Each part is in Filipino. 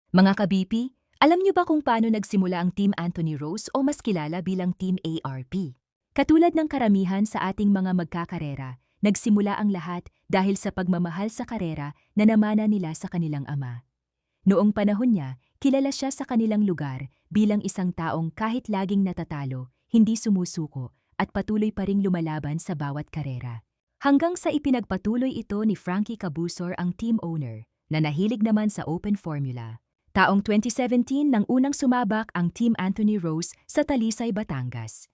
Mga kabipi, alam niyo ba kung paano nagsimula ang Team Anthony Rose o mas kilala bilang Team ARP? Katulad ng karamihan sa ating mga magkakarera, nagsimula ang lahat dahil sa pagmamahal sa karera na namana nila sa kanilang ama. Noong panahon niya, kilala siya sa kanilang lugar bilang isang taong kahit laging natatalo, hindi sumusuko at patuloy pa ring lumalaban sa bawat karera. Hanggang sa ipinagpatuloy ito ni Frankie Cabusor ang team owner, na nahilig naman sa open formula. Taong 2017 nang unang sumabak ang Team Anthony Rose sa Talisay, Batangas.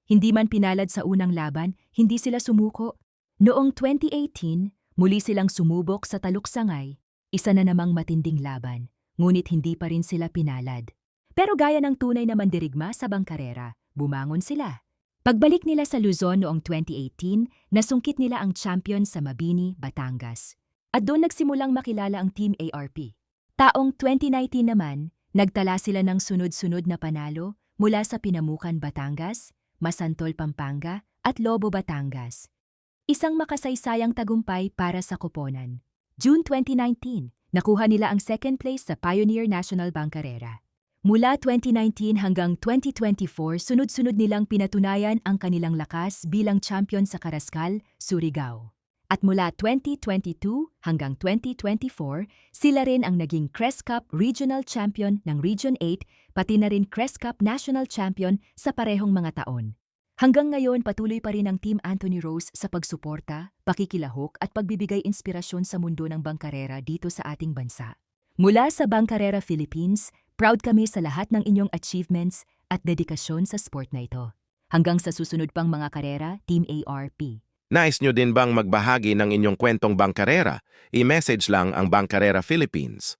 Hindi man pinalad sa unang laban, hindi sila sumuko. Noong 2018, muli silang sumubok sa Taluksangay, isa na namang matinding laban, ngunit hindi pa rin sila pinalad. Pero gaya ng tunay na mandirigma sa bangkarera, bumangon sila. Pagbalik nila sa Luzon noong 2018, nasungkit nila ang champion sa Mabini, Batangas. At doon nagsimulang makilala ang Team ARP. Taong 2019 naman, nagtala sila ng sunod-sunod na panalo mula sa Pinamukan, Batangas, Masantol, Pampanga at Lobo, Batangas. Isang makasaysayang tagumpay para sa koponan. June 2019, nakuha nila ang second place sa Pioneer National Bangkarera. Mula 2019 hanggang 2024, sunod-sunod nilang pinatunayan ang kanilang lakas bilang champion sa Karaskal, Surigao. At mula 2022 hanggang 2024, sila rin ang naging Crest Cup Regional Champion ng Region 8, pati na rin Crest Cup National Champion sa parehong mga taon. Hanggang ngayon, patuloy pa rin ang Team Anthony Rose sa pagsuporta, pakikilahok at pagbibigay inspirasyon sa mundo ng bangkarera dito sa ating bansa. Mula sa Bangkarera Philippines, proud kami sa lahat ng inyong achievements at dedikasyon sa sport na ito. Hanggang sa susunod pang mga karera, Team ARP. Nais nyo din bang magbahagi ng inyong kwentong bangkarera? I-message lang ang Bangkarera Philippines.